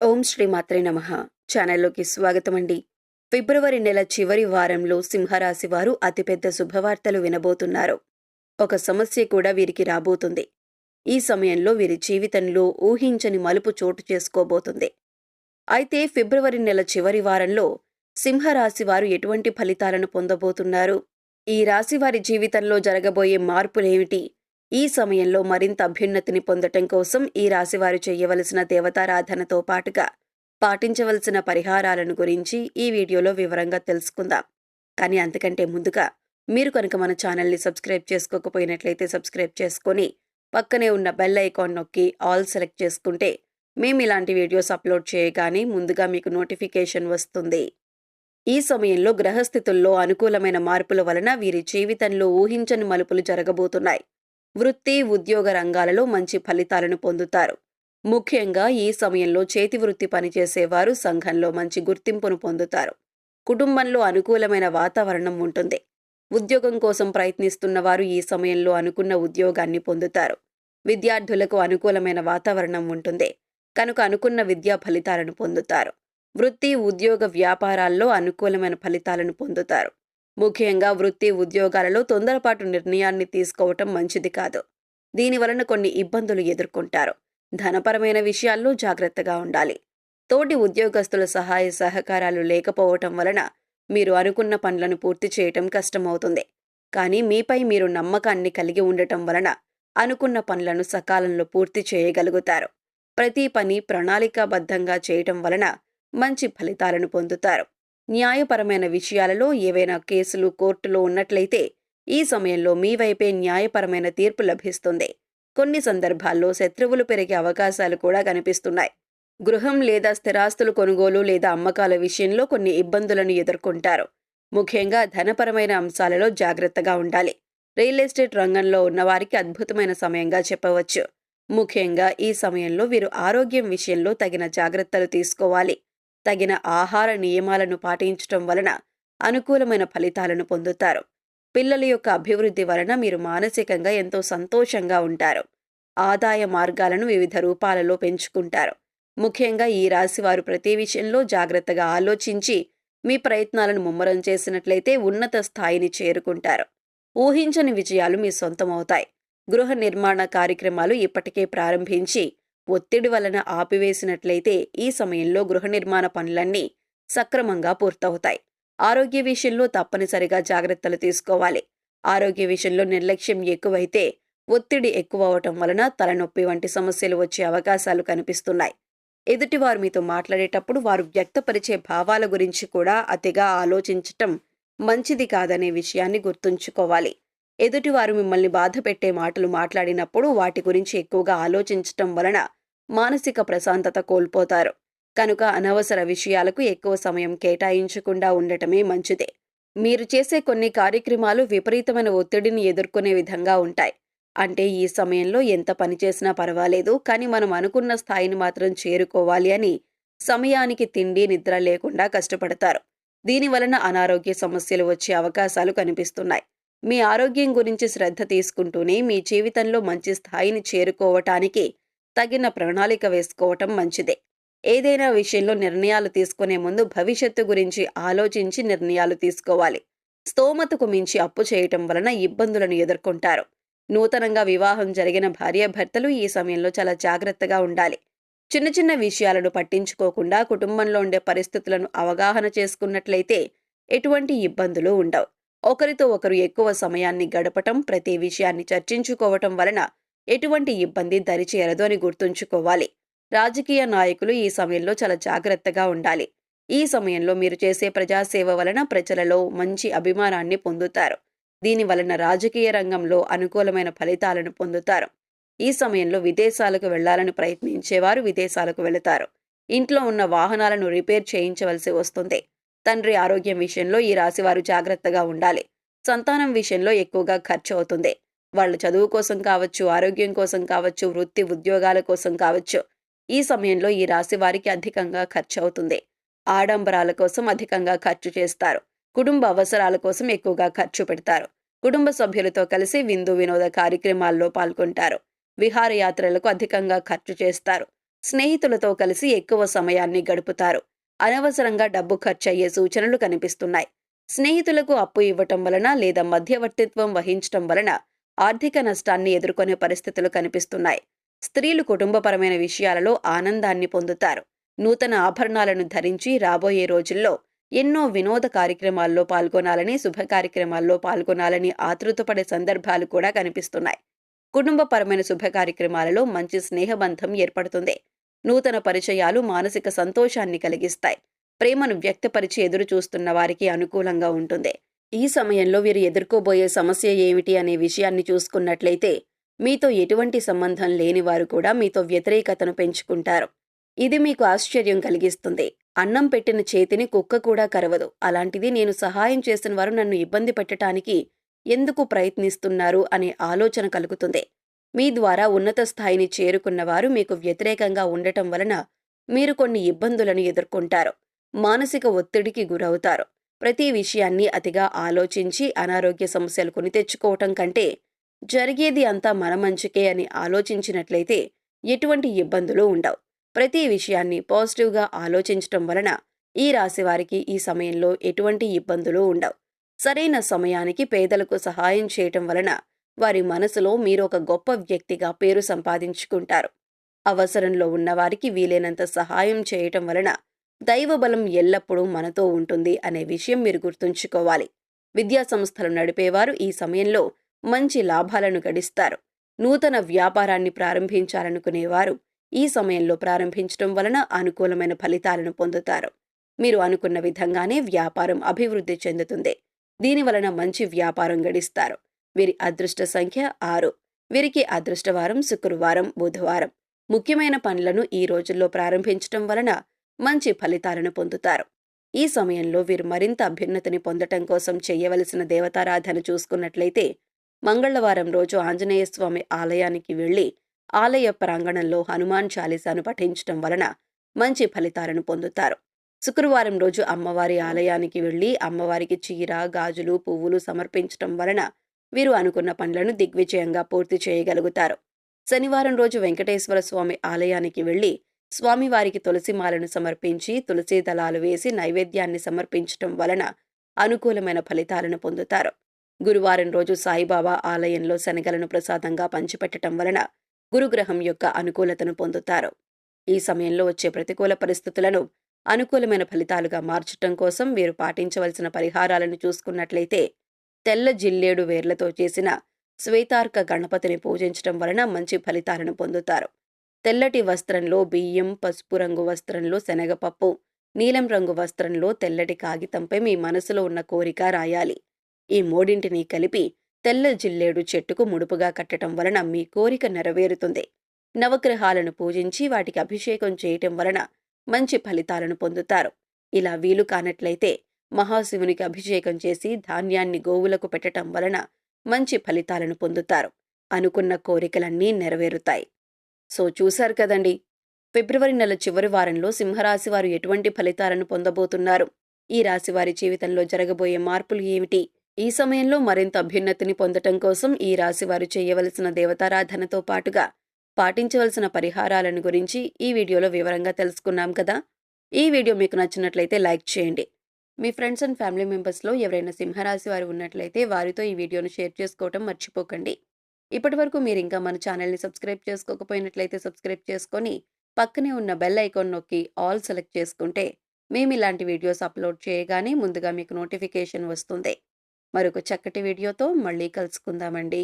ఓం శ్రీ మాత్రే నమః. ఛానల్లోకి స్వాగతమండి. ఫిబ్రవరి నెల చివరి వారంలో సింహరాశి వారు అతిపెద్ద శుభవార్తలు వినబోతున్నారు. ఒక సమస్య కూడా వీరికి రాబోతుంది. ఈ సమయంలో వీరి జీవితంలో ఊహించని మలుపు చోటు చేసుకోబోతుంది. అయితే ఫిబ్రవరి నెల చివరి వారంలో సింహరాశి వారు ఎటువంటి ఫలితాలను పొందబోతున్నారు? ఈ రాశి వారి జీవితంలో జరగబోయే మార్పులేమిటి? ఈ సమయంలో మరింత అభ్యున్నతిని పొందటం కోసం ఈ రాశివారు చేయవలసిన దేవతారాధనతో పాటుగా పాటించవలసిన పరిహారాలను గురించి ఈ వీడియోలో వివరంగా తెలుసుకుందాం. కానీ అంతకంటే ముందుగా మీరు కనుక మన ఛానల్ని సబ్స్క్రైబ్ చేసుకోకపోయినట్లయితే సబ్స్క్రైబ్ చేసుకొని పక్కనే ఉన్న బెల్ ఐకాన్ నొక్కి ఆల్ సెలెక్ట్ చేసుకుంటే మేము ఇలాంటి వీడియోస్ అప్లోడ్ చేయగానే ముందుగా మీకు నోటిఫికేషన్ వస్తుంది. ఈ సమయంలో గ్రహస్థితుల్లో అనుకూలమైన మార్పుల వలన వీరి జీవితంలో ఊహించని మలుపులు జరగబోతున్నాయి. వృత్తి, ఉద్యోగ రంగాలలో మంచి ఫలితాలను పొందుతారు. ముఖ్యంగా ఈ సమయంలో చేతి వృత్తి పనిచేసేవారు సంఘంలో మంచి గుర్తింపును పొందుతారు. కుటుంబంలో అనుకూలమైన వాతావరణం ఉంటుంది. ఉద్యోగం కోసం ప్రయత్నిస్తున్న వారు ఈ సమయంలో అనుకున్న ఉద్యోగాన్ని పొందుతారు. విద్యార్థులకు అనుకూలమైన వాతావరణం ఉంటుంది కనుక అనుకున్న విద్యా ఫలితాలను పొందుతారు. వృత్తి, ఉద్యోగ వ్యాపారాల్లో అనుకూలమైన ఫలితాలను పొందుతారు. ముఖ్యంగా వృత్తి, ఉద్యోగాలలో తొందరపాటు నిర్ణయాన్ని తీసుకోవటం మంచిది కాదు. దీనివలన కొన్ని ఇబ్బందులు ఎదుర్కొంటారు. ధనపరమైన విషయాల్లో జాగ్రత్తగా ఉండాలి. తోటి ఉద్యోగస్తుల సహాయ సహకారాలు లేకపోవటం వలన మీరు అనుకున్న పనులను పూర్తి చేయటం కష్టమవుతుంది. కానీ మీపై మీరు నమ్మకాన్ని కలిగి ఉండటం వలన అనుకున్న పనులను సకాలంలో పూర్తి చేయగలుగుతారు. ప్రతి పని ప్రణాళికాబద్ధంగా చేయటం వలన మంచి ఫలితాలను పొందుతారు. న్యాయపరమైన విషయాలలో ఏవైనా కేసులు కోర్టులో ఉన్నట్లయితే ఈ సమయంలో మీ వైపే న్యాయపరమైన తీర్పు లభిస్తుంది. కొన్ని సందర్భాల్లో శత్రువులు పెరిగే అవకాశాలు కూడా కనిపిస్తున్నాయి. గృహం లేదా స్థిరాస్తులు కొనుగోలు లేదా అమ్మకాల విషయంలో కొన్ని ఇబ్బందులను ఎదుర్కొంటారు. ముఖ్యంగా ధనపరమైన అంశాలలో జాగ్రత్తగా ఉండాలి. రియల్ ఎస్టేట్ రంగంలో ఉన్నవారికి అద్భుతమైన సమయంగా చెప్పవచ్చు. ముఖ్యంగా ఈ సమయంలో వీరు ఆరోగ్యం విషయంలో తగిన జాగ్రత్తలు తీసుకోవాలి. తగిన ఆహార నియమాలను పాటించటం వలన అనుకూలమైన ఫలితాలను పొందుతారు. పిల్లల యొక్క అభివృద్ధి వలన మీరు మానసికంగా ఎంతో సంతోషంగా ఉంటారు. ఆదాయ మార్గాలను వివిధ రూపాలలో పెంచుకుంటారు. ముఖ్యంగా ఈ రాశివారు ప్రతి విషయంలో జాగ్రత్తగా ఆలోచించి మీ ప్రయత్నాలను ముమ్మరం చేసినట్లయితే ఉన్నత స్థాయిని చేరుకుంటారు. ఊహించని విజయాలు మీ సొంతమవుతాయి. గృహ నిర్మాణ కార్యక్రమాలు ఇప్పటికే ప్రారంభించి ఒత్తిడి వలన ఆపివేసినట్లయితే ఈ సమయంలో గృహ నిర్మాణ పనులన్నీ సక్రమంగా పూర్తవుతాయి. ఆరోగ్య విషయంలో తప్పనిసరిగా జాగ్రత్తలు తీసుకోవాలి. ఆరోగ్య విషయంలో నిర్లక్ష్యం ఎక్కువైతే ఒత్తిడి ఎక్కువ అవటం వలన తలనొప్పి వంటి సమస్యలు వచ్చే అవకాశాలు కనిపిస్తున్నాయి. ఎదుటివారు మీతో మాట్లాడేటప్పుడు వారు వ్యక్తపరిచే భావాల గురించి కూడా అతిగా ఆలోచించటం మంచిది కాదనే విషయాన్ని గుర్తుంచుకోవాలి. ఎదుటివారు మిమ్మల్ని బాధపెట్టే మాటలు మాట్లాడినప్పుడు వాటి గురించి ఎక్కువగా ఆలోచించటం వలన మానసిక ప్రశాంతత కోల్పోతారు. కనుక అనవసర విషయాలకు ఎక్కువ సమయం కేటాయించకుండా ఉండటమే మంచిదే. మీరు చేసే కొన్ని కార్యక్రమాలు విపరీతమైన ఒత్తిడిని ఎదుర్కొనే విధంగా ఉంటాయి. అంటే ఈ సమయంలో ఎంత పని చేసినా పర్వాలేదు, కానీ మనం అనుకున్న స్థాయిని మాత్రం చేరుకోవాలి అని సమయానికి తిండి, నిద్ర లేకుండా కష్టపడతారు. దీనివలన అనారోగ్య సమస్యలు వచ్చే అవకాశాలు కనిపిస్తున్నాయి. మీ ఆరోగ్యం గురించి శ్రద్ధ తీసుకుంటూనే మీ జీవితంలో మంచి స్థాయిని చేరుకోవటానికి తగిన ప్రణాళిక వేసుకోవటం మంచిదే. ఏదైనా విషయంలో నిర్ణయాలు తీసుకునే ముందు భవిష్యత్తు గురించి ఆలోచించి నిర్ణయాలు తీసుకోవాలి. స్తోమతకు మించి అప్పు చేయటం వలన ఇబ్బందులను ఎదుర్కొంటారు. నూతనంగా వివాహం జరిగిన భార్యాభర్తలు ఈ సమయంలో చాలా జాగ్రత్తగా ఉండాలి. చిన్న చిన్న విషయాలను పట్టించుకోకుండా కుటుంబంలో ఉండే పరిస్థితులను అవగాహన చేసుకున్నట్లయితే ఎటువంటి ఇబ్బందులు ఉండవు. ఒకరితో ఒకరు ఎక్కువ సమయాన్ని గడపటం, ప్రతి విషయాన్ని చర్చించుకోవటం వలన ఎటువంటి ఇబ్బంది దరిచేరదు అని గుర్తుంచుకోవాలి. రాజకీయ నాయకులు ఈ సమయంలో చాలా జాగ్రత్తగా ఉండాలి. ఈ సమయంలో మీరు చేసే ప్రజాసేవ వలన ప్రజలలో మంచి అభిమానాన్ని పొందుతారు. దీని వలన రాజకీయ రంగంలో అనుకూలమైన ఫలితాలను పొందుతారు. ఈ సమయంలో విదేశాలకు వెళ్లాలని ప్రయత్నించేవారు విదేశాలకు వెళతారు. ఇంట్లో ఉన్న వాహనాలను రిపేర్ చేయించవలసి వస్తుంది. తండ్రి ఆరోగ్యం విషయంలో ఈ రాశివారు జాగ్రత్తగా ఉండాలి. సంతానం విషయంలో ఎక్కువగా ఖర్చు అవుతుంది. వాళ్ళ చదువు కోసం కావచ్చు, ఆరోగ్యం కోసం కావచ్చు, వృత్తి ఉద్యోగాల కోసం కావచ్చు, ఈ సమయంలో ఈ రాశి వారికి అధికంగా ఖర్చు అవుతుంది. ఆడంబరాల కోసం అధికంగా ఖర్చు చేస్తారు. కుటుంబ అవసరాల కోసం ఎక్కువగా ఖర్చు పెడతారు. కుటుంబ సభ్యులతో కలిసి విందు వినోద కార్యక్రమాల్లో పాల్గొంటారు. విహారయాత్రలకు అధికంగా ఖర్చు చేస్తారు. స్నేహితులతో కలిసి ఎక్కువ సమయాన్ని గడుపుతారు. అనవసరంగా డబ్బు ఖర్చయ్యే సూచనలు కనిపిస్తున్నాయి. స్నేహితులకు అప్పు ఇవ్వటం వలన లేదా మధ్యవర్తిత్వం వహించటం వలన ఆర్థిక నష్టాన్ని ఎదుర్కొనే పరిస్థితులు కనిపిస్తున్నాయి. స్త్రీలు కుటుంబపరమైన విషయాలలో ఆనందాన్ని పొందుతారు. నూతన ఆభరణాలను ధరించి రాబోయే రోజుల్లో ఎన్నో వినోద కార్యక్రమాల్లో పాల్గొనాలని, శుభ కార్యక్రమాల్లో పాల్గొనాలని ఆతృతపడే సందర్భాలు కూడా కనిపిస్తున్నాయి. కుటుంబపరమైన శుభ కార్యక్రమాలలో మంచి స్నేహబంధం ఏర్పడుతుంది. నూతన పరిచయాలు మానసిక సంతోషాన్ని కలిగిస్తాయి. ప్రేమను వ్యక్తపరిచి ఎదురు చూస్తున్న వారికి అనుకూలంగా ఉంటుంది. ఈ సమయంలో వీరు ఎదుర్కోబోయే సమస్య ఏమిటి అనే విషయాన్ని చూసుకున్నట్లయితే, మీతో ఎటువంటి సంబంధం లేని వారు కూడా మీతో వ్యతిరేకతను పెంచుకుంటారు. ఇది మీకు ఆశ్చర్యం కలిగిస్తుంది. అన్నం పెట్టిన చేతిని కుక్క కూడా కరవదు. అలాంటిది నేను సహాయం చేసిన వారు నన్ను ఇబ్బంది పెట్టడానికి ఎందుకు ప్రయత్నిస్తున్నారు అనే ఆలోచన కలుగుతుంది. మీ ద్వారా ఉన్నత స్థాయిని చేరుకున్నవారు మీకు వ్యతిరేకంగా ఉండటం వలన మీరు కొన్ని ఇబ్బందులను ఎదుర్కొంటారు. మానసిక ఒత్తిడికి గురవుతారు. ప్రతి విషయాన్ని అతిగా ఆలోచించి అనారోగ్య సమస్యలు కొని తెచ్చుకోవటం కంటే జరిగేది అంతా మన మంచికే అని ఆలోచించినట్లయితే ఎటువంటి ఇబ్బందులు ఉండవు. ప్రతి విషయాన్ని పాజిటివ్గా ఆలోచించటం వలన ఈ రాశి వారికి ఈ సమయంలో ఎటువంటి ఇబ్బందులు ఉండవు. సరైన సమయానికి పేదలకు సహాయం చేయటం వలన వారి మనసులో మీరు ఒక గొప్ప వ్యక్తిగా పేరు సంపాదించుకుంటారు. అవసరంలో ఉన్నవారికి వీలైనంత సహాయం చేయటం వలన దైవబలం ఎల్లప్పుడూ మనతో ఉంటుంది అనే విషయం మీరు గుర్తుంచుకోవాలి. విద్యా సంస్థలు నడిపేవారు ఈ సమయంలో మంచి లాభాలను గడిస్తారు. నూతన వ్యాపారాన్ని ప్రారంభించాలనుకునేవారు ఈ సమయంలో ప్రారంభించడం వలన అనుకూలమైన ఫలితాలను పొందుతారు. మీరు అనుకున్న విధంగానే వ్యాపారం అభివృద్ధి చెందుతుంది. దీనివలన మంచి వ్యాపారం గడిస్తారు. వీరి అదృష్ట సంఖ్య 6. వీరికి అదృష్టవారం శుక్రవారం, బుధవారం. ముఖ్యమైన పనులను ఈ రోజుల్లో ప్రారంభించటం వలన మంచి ఫలితాలను పొందుతారు. ఈ సమయంలో వీరు మరింత అభ్యున్నతిని పొందటం కోసం చేయవలసిన దేవతారాధన చూసుకున్నట్లయితే, మంగళవారం రోజు ఆంజనేయ స్వామి ఆలయానికి వెళ్లి ఆలయ ప్రాంగణంలో హనుమాన్ చాలీసాను పఠించటం వలన మంచి ఫలితాలను పొందుతారు. శుక్రవారం రోజు అమ్మవారి ఆలయానికి వెళ్లి అమ్మవారికి చీర, గాజులు, పువ్వులు సమర్పించటం వలన వీరు అనుకున్న పనులను దిగ్విజయంగా పూర్తి చేయగలుగుతారు. శనివారం రోజు వెంకటేశ్వర స్వామి ఆలయానికి వెళ్లి స్వామివారికి తులసిమాలను సమర్పించి తులసీ దళాలు వేసి నైవేద్యాన్ని సమర్పించటం వలన అనుకూలమైన ఫలితాలను పొందుతారు. గురువారం రోజు సాయిబాబా ఆలయంలో శనగలను ప్రసాదంగా పంచిపెట్టడం వలన గురుగ్రహం యొక్క అనుకూలతను పొందుతారు. ఈ సమయంలో వచ్చే ప్రతికూల పరిస్థితులను అనుకూలమైన ఫలితాలుగా మార్చటం కోసం వీరు పాటించవలసిన పరిహారాలను చూసుకున్నట్లయితే, తెల్ల జిల్లేడు వేర్లతో చేసిన శ్వేతార్క గణపతిని పూజించటం వలన మంచి ఫలితాలను పొందుతారు. తెల్లటి వస్త్రంలో బియ్యం, పసుపు రంగు వస్త్రంలో శనగపప్పు, నీలం రంగు వస్త్రంలో తెల్లటి కాగితంపై మీ మనసులో ఉన్న కోరిక రాయాలి. ఈ మూడింటిని కలిపి తెల్ల జిల్లేడు చెట్టుకు ముడుపుగా కట్టడం వలన మీ కోరిక నెరవేరుతుంది. నవగ్రహాలను పూజించి వాటికి అభిషేకం చేయటం వలన మంచి ఫలితాలను పొందుతారు. ఇలా వీలు కానట్లయితే మహాశివునికి అభిషేకం చేసి ధాన్యాన్ని గోవులకు పెట్టటం వలన మంచి ఫలితాలను పొందుతారు. అనుకున్న కోరికలన్నీ నెరవేరుతాయి. సో చూశారు కదండి, ఫిబ్రవరి నెల చివరి వారంలో సింహరాశి వారు ఎటువంటి ఫలితాలను పొందబోతున్నారు, ఈ రాశివారి జీవితంలో జరగబోయే మార్పులు ఏమిటి, ఈ సమయంలో మరింత అభ్యున్నతిని పొందటం కోసం ఈ రాశివారు చేయవలసిన దేవతారాధనతో పాటుగా పాటించవలసిన పరిహారాలను గురించి ఈ వీడియోలో వివరంగా తెలుసుకున్నాం కదా. ఈ వీడియో మీకు నచ్చినట్లయితే లైక్ చేయండి. మీ ఫ్రెండ్స్ అండ్ ఫ్యామిలీ మెంబర్స్లో ఎవరైనా సింహరాశి వారు ఉన్నట్లయితే వారితో ఈ వీడియోను షేర్ చేసుకోవటం మర్చిపోకండి. ఇప్పటివరకు మీరు ఇంకా మన ఛానల్ని సబ్స్క్రైబ్ చేసుకోకపోయినట్లయితే సబ్స్క్రైబ్ చేసుకొని పక్కనే ఉన్న బెల్ ఐకాన్ నొక్కి ఆల్ సెలెక్ట్ చేసుకుంటే మేము ఇలాంటి వీడియోస్ అప్లోడ్ చేయగానే ముందుగా మీకు నోటిఫికేషన్ వస్తుంది. మరొక చక్కటి వీడియోతో మళ్ళీ కలుసుకుందామండి.